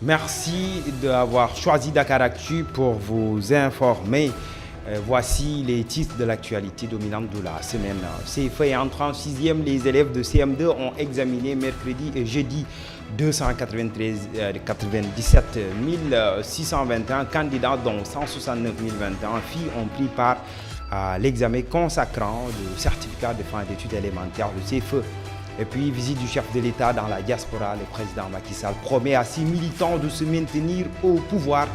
Merci d'avoir choisi Dakaractu pour vous informer. Voici les titres de l'actualité dominante de la semaine. CFEE entrant en 6e, les élèves de CM2 ont examiné mercredi et jeudi 297 621 candidats, dont 169 021 filles ont pris part à l'examen consacrant le certificat de fin d'études élémentaires, le CFEE. Et puis, visite du chef de l'État dans la diaspora, le président Macky Sall promet à ses militants de se maintenir au pouvoir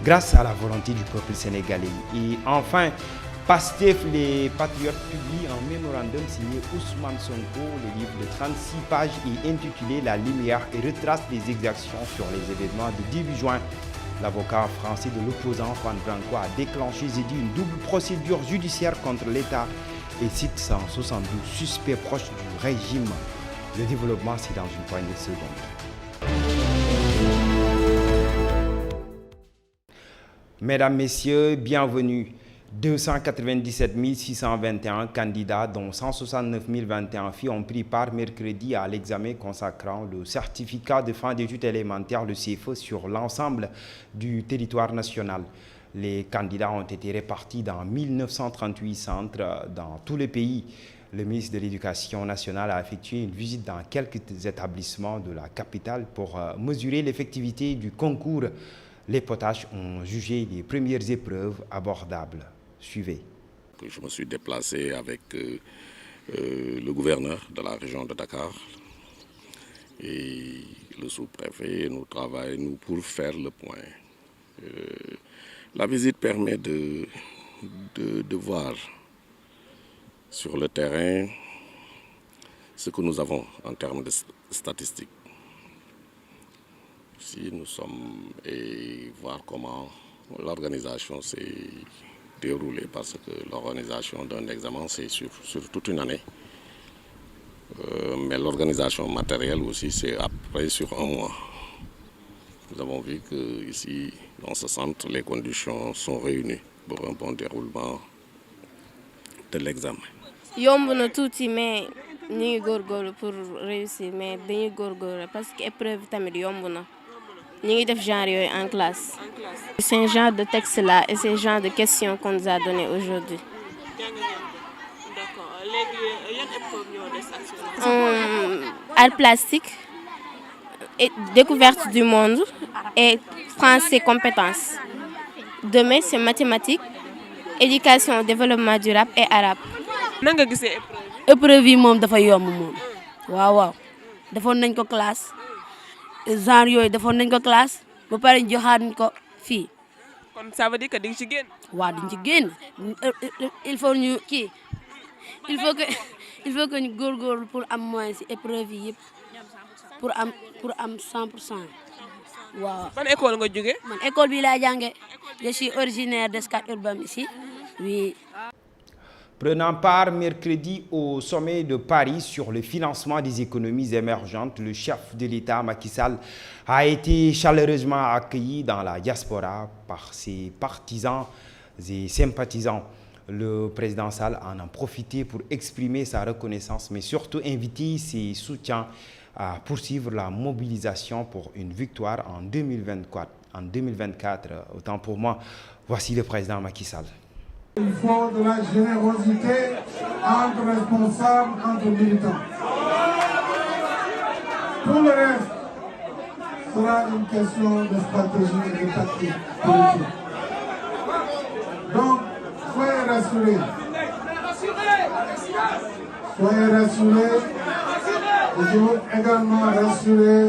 grâce à la volonté du peuple sénégalais. Et enfin, PASTEF, les patriotes publient un mémorandum signé Ousmane Sonko. Le livre de 36 pages est intitulé La Lumière et retrace les exactions sur les événements de 18 juin. L'avocat français de l'opposant Juan Branco a déclenché jeudi une double procédure judiciaire contre l'État et cite 172 suspects proches du régime. Le développement, c'est dans une poignée de secondes. Mesdames, Messieurs, bienvenue. 297 621 candidats, dont 169 021 filles, ont pris part mercredi à l'examen consacrant le certificat de fin d'études élémentaires, le CFEE, sur l'ensemble du territoire national. Les candidats ont été répartis dans 1938 centres dans tout le pays. Le ministre de l'Éducation nationale a effectué une visite dans quelques établissements de la capitale pour mesurer l'effectivité du concours. Les potages ont jugé les premières épreuves abordables. Suivez. Je me suis déplacé avec le gouverneur de la région de Dakar et le sous-préfet. Nous travaillons pour faire le point. La visite permet de voir sur le terrain ce que nous avons en termes de statistiques. Si nous sommes et voir comment l'organisation s'est déroulée, parce que l'organisation d'un examen c'est sur toute une année, mais l'organisation matérielle aussi c'est après sur un mois. Nous avons vu qu'ici, dans ce centre, les conditions sont réunies pour un bon déroulement de l'examen. Yomb na tuuti mais ñu ngi góorgóorlu pour réussir, mais dañuy góorgóorlu parce que épreuve tamit yomb na. Ñu ngi def genre yooyu en classe. C'est un genre de texte là et c'est un genre de questions qu'on nous a donné aujourd'hui. D'accord. Léegi yan épreuve ñoo des actuellement? Art plastique, et découverte du monde et français compétences. Demain c'est mathématiques, éducation, développement durable et arabe. Nan nga gisee épreuve? Épreuve yi moom dafa yomb moom. waaw defoon nañ ko classe. genre yooyu defoon nañ ko classe ba pare joxaat ko fii. Kon ça veut dire que di nga ci génn. waaw di nga ci génn il faut ñu kii il faut que ñu góorgóorlu pour am moyen ci épreuve yi yëpp pour am 100%. waaw. Ban école nga jógee? man école bi laa jàngee je suis originaire d'Escate Urbam ici oui. Prenant part mercredi au sommet de Paris sur le financement des économies émergentes, le chef de l'État, Macky Sall, a été chaleureusement accueilli dans la diaspora par ses partisans et sympathisants. Le président Sall en a profité pour exprimer sa reconnaissance, mais surtout inviter ses soutiens à poursuivre la mobilisation pour une victoire en 2024. Autant pour moi, voici le président Macky Sall. Il faut de la générosité entre responsables, entre militants. Tout le reste sera une question de stratégie et de tactique politique. Donc, soyez rassurés. Soyez rassurés. Et je veux également rassurer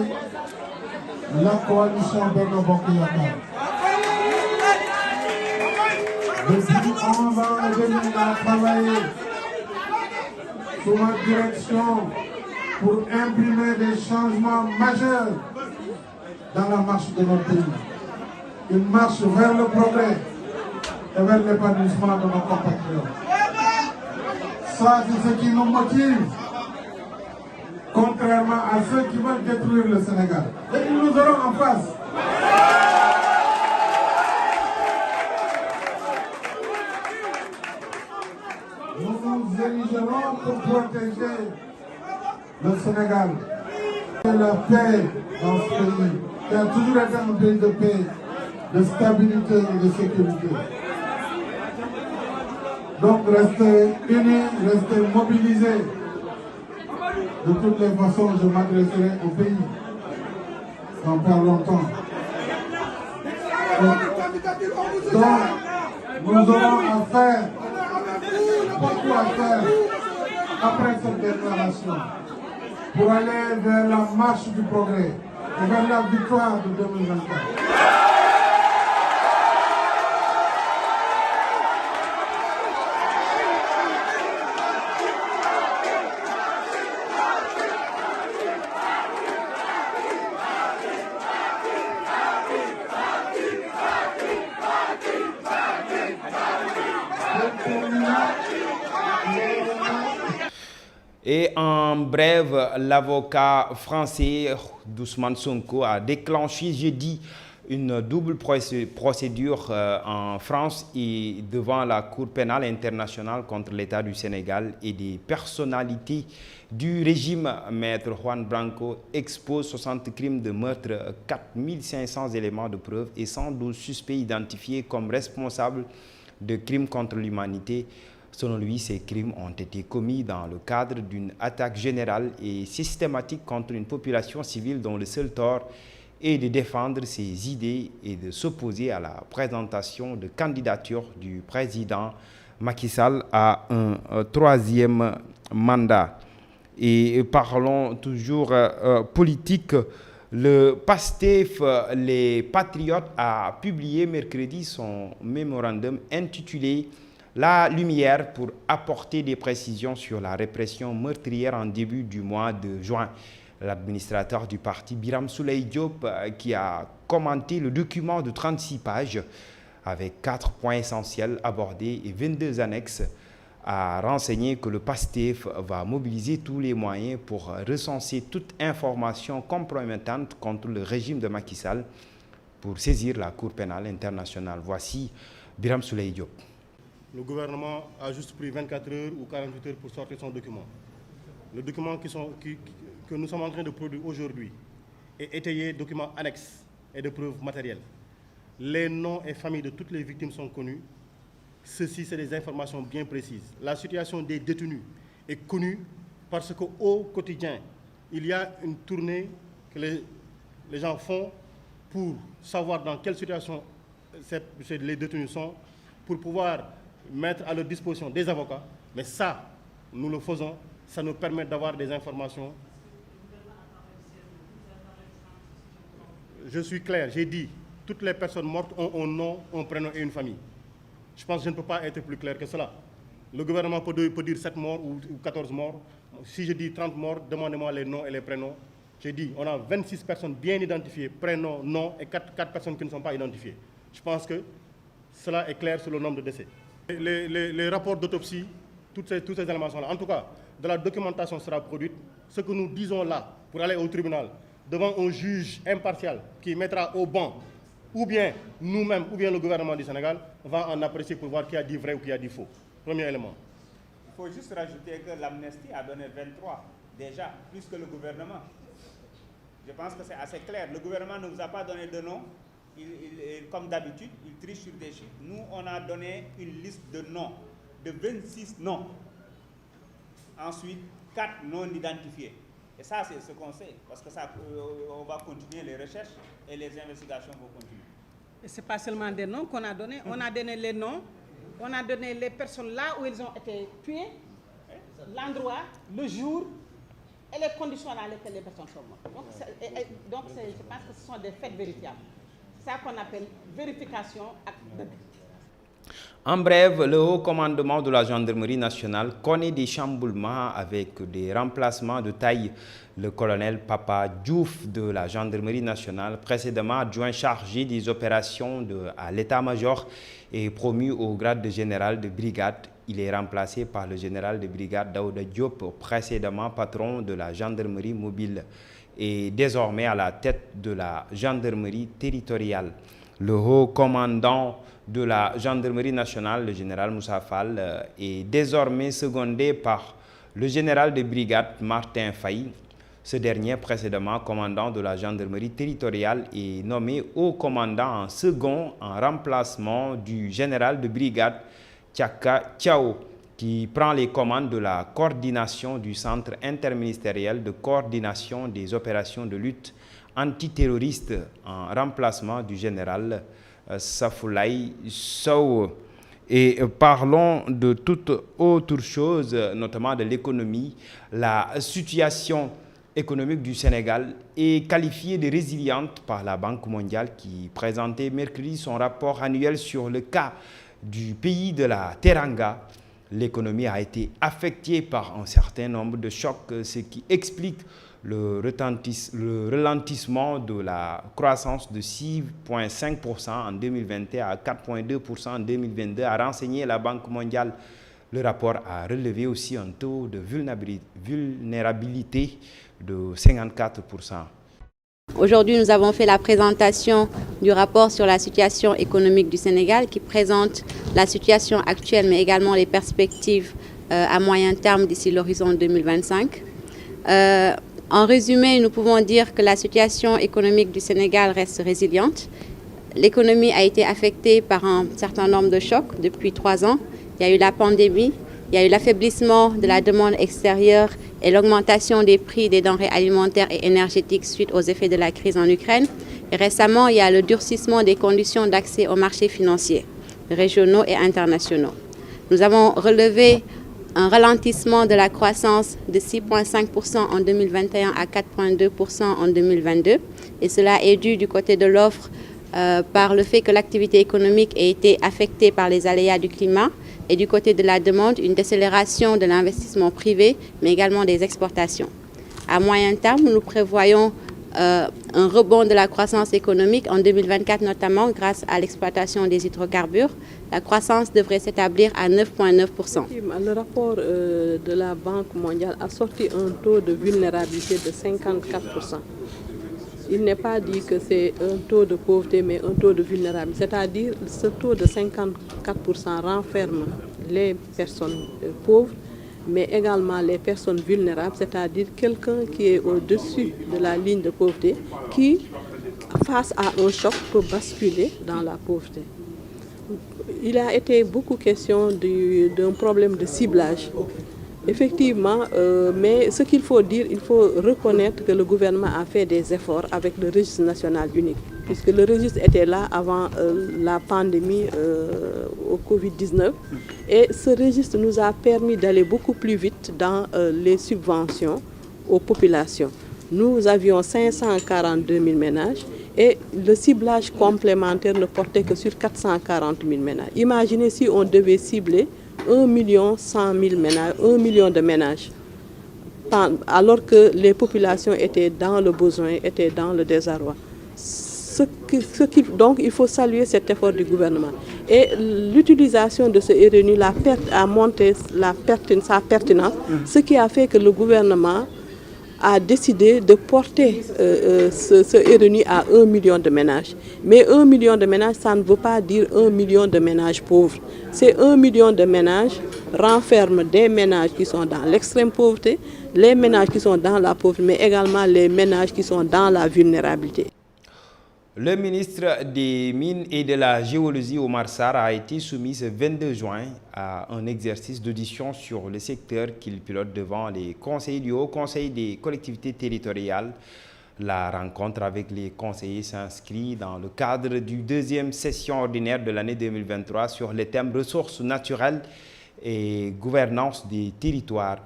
la coalition Benno Bokk Yakaar. Depuis 11 ans et demi, on a travaillé sous ma direction pour imprimer des changements majeurs dans la marche de notre pays. Une marche vers le progrès et vers l'épanouissement de nos compatriotes. Ça, c'est ce qui nous motive, contrairement à ceux qui veulent détruire le Sénégal. Et nous aurons en face. Nous nous érigerons pour protéger le Sénégal et la paix dans ce pays. qui a toujours été un pays de paix, de stabilité et de sécurité. Donc restez unis, restez mobilisés. De toutes les façons, je m'adresserai au pays dans pas longtemps. Donc, nous aurons à faire, beaucoup à faire après cette déclaration pour aller vers la marche du progrès et vers la victoire de 2024. Et en bref, l'avocat français d'Ousmane Sonko a déclenché jeudi une double procédure en France et devant la Cour pénale internationale contre l'État du Sénégal et des personnalités du régime. Maître Juan Branco expose 60 crimes de meurtre, 4500 éléments de preuve et 112 suspects identifiés comme responsables de crimes contre l'humanité. Selon lui, ces crimes ont été commis dans le cadre d'une attaque générale et systématique contre une population civile dont le seul tort est de défendre ses idées et de s'opposer à la présentation de candidature du président Macky Sall à un troisième mandat. Et parlons toujours politique. Le PASTEF, les Patriotes, a publié mercredi son mémorandum intitulé La Lumière pour apporter des précisions sur la répression meurtrière en début du mois de juin. L'administrateur du parti, Birame Souleye Diop, qui a commenté le document de 36 pages avec 4 points essentiels abordés et 22 annexes, a renseigné que le PASTEF va mobiliser tous les moyens pour recenser toute information compromettante contre le régime de Macky Sall pour saisir la Cour pénale internationale. Voici Birame Souleye Diop. Le gouvernement a juste pris 24 heures ou 48 heures pour sortir son document. Le document que nous sommes en train de produire aujourd'hui est étayé document annexe et de preuves matérielles. Les noms et familles de toutes les victimes sont connus. Ceci, c'est des informations bien précises. La situation des détenus est connue parce qu'au quotidien, il y a une tournée que les gens font pour savoir dans quelle situation les détenus sont, pour pouvoir mettre à leur disposition des avocats. Mais ça, nous le faisons, ça nous permet d'avoir des informations. Je suis clair, j'ai dit, toutes les personnes mortes ont un nom, un prénom et une famille. Je pense que je ne peux pas être plus clair que cela. Le gouvernement peut dire 7 morts ou 14 morts. Si je dis 30 morts, demandez-moi les noms et les prénoms. J'ai dit, on a 26 personnes bien identifiées, prénoms, noms, et 4 personnes qui ne sont pas identifiées. Je pense que cela est clair sur le nombre de décès. Les rapports d'autopsie, tous ces éléments sont là. En tout cas, de la documentation sera produite. Ce que nous disons là, pour aller au tribunal, devant un juge impartial qui mettra au banc, ou bien nous-mêmes, ou bien le gouvernement du Sénégal, va en apprécier pour voir qui a dit vrai ou qui a dit faux. Premier élément. Il faut juste rajouter que l'amnistie a donné 23, déjà, plus que le gouvernement. Je pense que c'est assez clair. Le gouvernement ne vous a pas donné de nom. Comme d'habitude, il triche sur des chiffres. Nous, on a donné une liste de noms, de 26 noms. Ensuite, 4 non identifiés. Et ça, c'est ce qu'on sait, parce que ça, on va continuer les recherches et les investigations vont continuer. Et ce n'est pas seulement des noms qu'on a donnés, on a donné les noms, on a donné les personnes là où ils ont été tués, l'endroit, le jour et les conditions dans lesquelles les personnes sont mortes. Donc je pense que ce sont des faits vérifiables. C'est ça qu'on appelle vérification acte de. En bref, le haut commandement de la gendarmerie nationale connaît des chamboulements avec des remplacements de taille. Le colonel Papa Diouf de la gendarmerie nationale, précédemment adjoint chargé des opérations à l'état-major, est promu au grade de général de brigade. Il est remplacé par le général de brigade Daouda Diop, précédemment patron de la gendarmerie mobile, et désormais à la tête de la gendarmerie territoriale. Le haut commandant de la gendarmerie nationale, le général Moussa Fall, est désormais secondé par le général de brigade Martin Faye. Ce dernier, précédemment commandant de la gendarmerie territoriale, est nommé haut commandant en second en remplacement du général de brigade Tchaka Tchao, qui prend les commandes de la coordination du Centre interministériel de coordination des opérations de lutte antiterroriste en remplacement du général Safoulaye Sow. Et parlons de toute autre chose, notamment de l'économie. La situation économique du Sénégal est qualifiée de résiliente par la Banque mondiale qui présentait mercredi son rapport annuel sur le cas du pays de la Teranga. L'économie a été affectée par un certain nombre de chocs, ce qui explique le ralentissement de la croissance de 6,5% en 2021 à 4,2% en 2022, a renseigné la Banque mondiale. Le rapport a relevé aussi un taux de vulnérabilité de 54%. Aujourd'hui, nous avons fait la présentation du rapport sur la situation économique du Sénégal qui présente la situation actuelle mais également les perspectives à moyen terme d'ici l'horizon 2025. En résumé, nous pouvons dire que la situation économique du Sénégal reste résiliente. L'économie a été affectée par un certain nombre de chocs depuis 3 ans. Il y a eu la pandémie, il y a eu l'affaiblissement de la demande extérieure et l'augmentation des prix des denrées alimentaires et énergétiques suite aux effets de la crise en Ukraine. Et récemment, il y a le durcissement des conditions d'accès aux marchés financiers, régionaux et internationaux. Nous avons relevé un ralentissement de la croissance de 6,5% en 2021 à 4,2% en 2022. Et cela est dû du côté de l'offre par le fait que l'activité économique a été affectée par les aléas du climat et du côté de la demande, une décélération de l'investissement privé, mais également des exportations. À moyen terme, nous prévoyons un rebond de la croissance économique en 2024, notamment grâce à l'exploitation des hydrocarbures. La croissance devrait s'établir à 9,9%. Le rapport de la Banque mondiale a sorti un taux de vulnérabilité de 54%. Il n'est pas dit que c'est un taux de pauvreté, mais un taux de vulnérabilité. C'est-à-dire que ce taux de 54% renferme les personnes pauvres, mais également les personnes vulnérables, c'est-à-dire quelqu'un qui est au-dessus de la ligne de pauvreté, qui, face à un choc, peut basculer dans la pauvreté. Il a été beaucoup question d'un problème de ciblage. Effectivement, mais ce qu'il faut dire, il faut reconnaître que le gouvernement a fait des efforts avec le registre national unique, puisque le registre était là avant la pandémie au Covid-19. Et ce registre nous a permis d'aller beaucoup plus vite dans les subventions aux populations. Nous avions 542 000 ménages et le ciblage complémentaire ne portait que sur 440 000 ménages. Imaginez si on devait cibler 1 100 000 ménages, 1 million de ménages, alors que les populations étaient dans le besoin, étaient dans le désarroi. Donc il faut saluer cet effort du gouvernement. Et l'utilisation de ce RNU a montré sa pertinence, ce qui a fait que le gouvernement a décidé de porter ce RNU à 1 million de ménages. Mais 1 million de ménages, ça ne veut pas dire 1 million de ménages pauvres. C'est 1 million de ménages renferme des ménages qui sont dans l'extrême pauvreté, les ménages qui sont dans la pauvreté, mais également les ménages qui sont dans la vulnérabilité. Le ministre des Mines et de la Géologie, Omar Sarr, a été soumis ce 22 juin à un exercice d'audition sur le secteur qu'il pilote devant les conseillers du Haut Conseil des collectivités territoriales. La rencontre avec les conseillers s'inscrit dans le cadre du deuxième session ordinaire de l'année 2023 sur les thèmes ressources naturelles et gouvernance des territoires,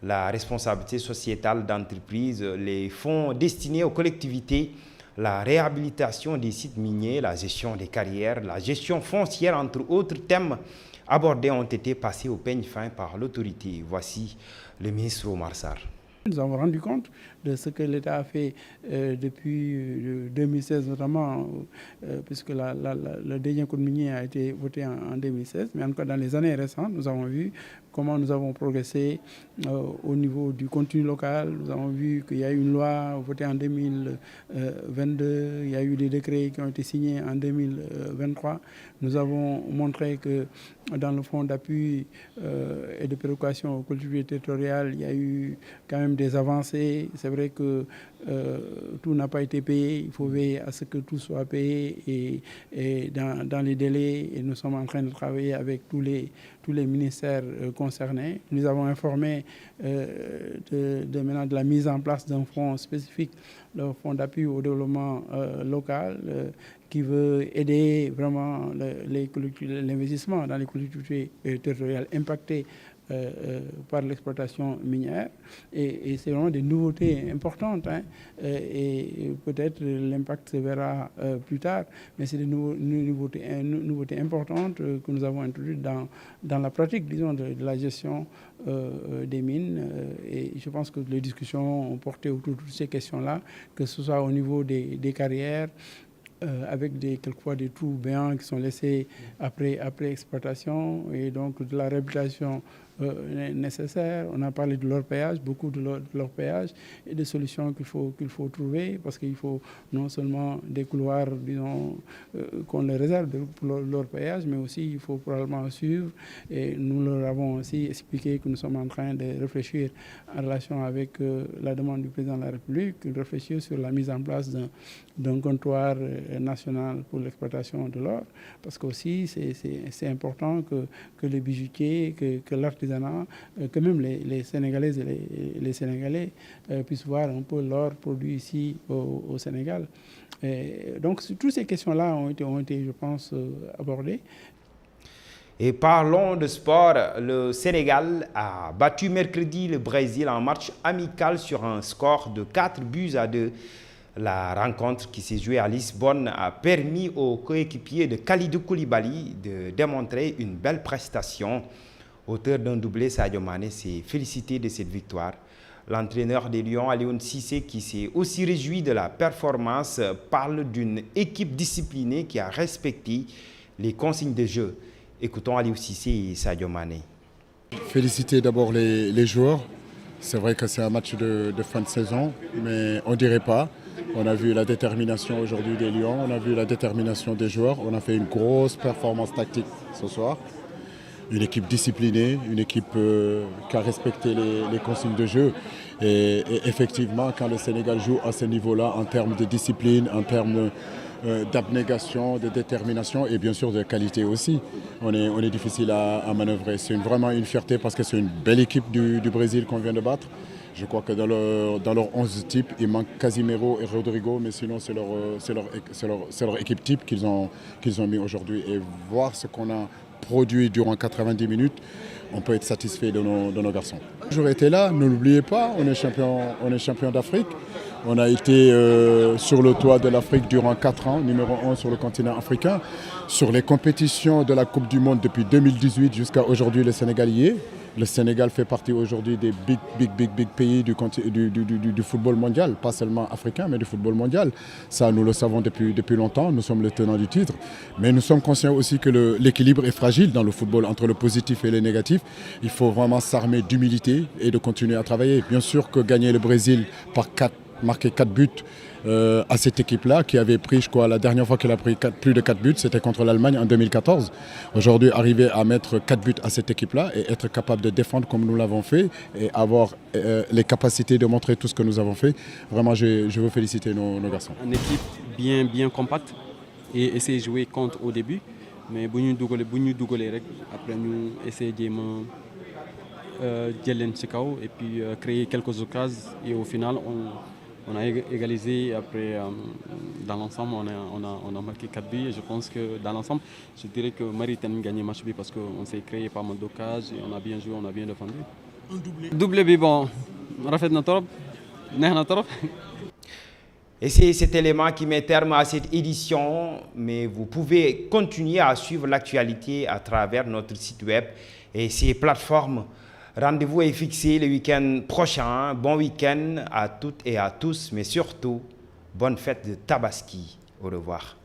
la responsabilité sociétale d'entreprise, les fonds destinés aux collectivités, la réhabilitation des sites miniers, la gestion des carrières, la gestion foncière, entre autres thèmes abordés ont été passés au peigne fin par l'autorité. Voici le ministre Omar Sarr. Nous avons rendu compte de ce que l'État a fait depuis 2016 notamment, puisque le dernier code minier a été voté en 2016, mais en tout cas dans les années récentes, nous avons vu comment nous avons progressé au niveau du contenu local. Nous avons vu qu'il y a eu une loi votée en 2022, il y a eu des décrets qui ont été signés en 2023. Nous avons montré que dans le fonds d'appui et de péréquation aux collectivités territoriales, il y a eu quand même des avancées. C'est vrai que tout n'a pas été payé. Il faut veiller à ce que tout soit payé et dans les délais. Et nous sommes en train de travailler avec tous les ministères concernés. Nous avons informé maintenant de la mise en place d'un fonds spécifique, le fonds d'appui au développement local, qui veut aider vraiment l'investissement dans les collectivités territoriales impactées par l'exploitation minière. Et c'est vraiment des nouveautés importantes. Et peut-être l'impact se verra plus tard, mais c'est des nouveautés importantes que nous avons introduites dans la pratique, disons, de la gestion des mines. Et je pense que les discussions ont porté autour de toutes ces questions-là, que ce soit au niveau des carrières, avec quelquefois des trous béants qui sont laissés après exploitation, et donc de la réhabilitation nécessaire. On a parlé de l'orpaillage, beaucoup de l'orpaillage, et des solutions qu'il faut trouver, parce qu'il faut non seulement des couloirs, disons, qu'on les réserve pour l'orpaillage, mais aussi il faut probablement suivre. Et nous leur avons aussi expliqué que nous sommes en train de réfléchir en relation avec la demande du président de la République, de réfléchir sur la mise en place d'un comptoir national pour l'exploitation de l'or, parce qu'aussi c'est important que les bijoutiers, que l'artisanat, que même les Sénégalaises et les Sénégalais puissent voir un peu l'or produit ici au Sénégal. Et donc toutes ces questions-là ont été, je pense, abordées. Et parlons de sport. Le Sénégal a battu mercredi le Brésil en match amical sur un score de 4-2. La rencontre qui s'est jouée à Lisbonne a permis aux coéquipiers de Kalidou Koulibaly de démontrer une belle prestation. Auteur d'un doublé, Sadio Mané s'est félicité de cette victoire. L'entraîneur des Lions, Aliou Cissé, qui s'est aussi réjoui de la performance, parle d'une équipe disciplinée qui a respecté les consignes de jeu. Écoutons Aliou Cissé et Sadio Mané. Féliciter d'abord les joueurs. C'est vrai que c'est un match de fin de saison, mais on ne dirait pas. On a vu la détermination aujourd'hui des Lions, on a vu la détermination des joueurs. On a fait une grosse performance tactique ce soir. Une équipe disciplinée, une équipe qui a respecté les consignes de jeu. Et effectivement, quand le Sénégal joue à ce niveau-là, en termes de discipline, en termes d'abnégation, de détermination et bien sûr de qualité aussi, on est difficile à manœuvrer. C'est vraiment une fierté parce que c'est une belle équipe du Brésil qu'on vient de battre. Je crois que dans leur 11 types, il manque Casimiro et Rodrigo, mais sinon c'est leur équipe type qu'ils ont mis aujourd'hui. Et voir ce qu'on a produit durant 90 minutes, on peut être satisfait de nos garçons. J'aurais été là, ne l'oubliez pas, on est champion d'Afrique. On a été sur le toit de l'Afrique durant 4 ans, numéro 1 sur le continent africain. Sur les compétitions de la Coupe du Monde depuis 2018 jusqu'à aujourd'hui, le Sénégal y est. Le Sénégal fait partie aujourd'hui des big pays du football mondial, pas seulement africain, mais du football mondial. Ça, nous le savons depuis longtemps, nous sommes les tenants du titre. Mais nous sommes conscients aussi que l'équilibre est fragile dans le football, entre le positif et le négatif. Il faut vraiment s'armer d'humilité et de continuer à travailler. Bien sûr que gagner le Brésil marquer 4 buts à cette équipe-là, qui avait pris, je crois, la dernière fois qu'elle a pris plus de 4 buts, c'était contre l'Allemagne en 2014. Aujourd'hui, arriver à mettre 4 buts à cette équipe-là et être capable de défendre comme nous l'avons fait et avoir les capacités de montrer tout ce que nous avons fait, vraiment, je veux féliciter nos garçons. Une équipe bien compacte et essayer de jouer contre au début, mais si nous dougalons, après nous essayer de et puis créer quelques occasions et au final on a égalisé. Après dans l'ensemble on a marqué 4 buts et je pense que dans l'ensemble je dirais que Maritain a gagné le match parce qu'on s'est créé pas mal d'occasions et on a bien joué, on a bien défendu. Un doublé bon, rafet na trop, neex na trop. Et c'est cet élément qui met terme à cette édition, mais vous pouvez continuer à suivre l'actualité à travers notre site web et ses plateformes. Rendez-vous est fixé le week-end prochain. Bon week-end à toutes et à tous, mais surtout, bonne fête de Tabaski. Au revoir.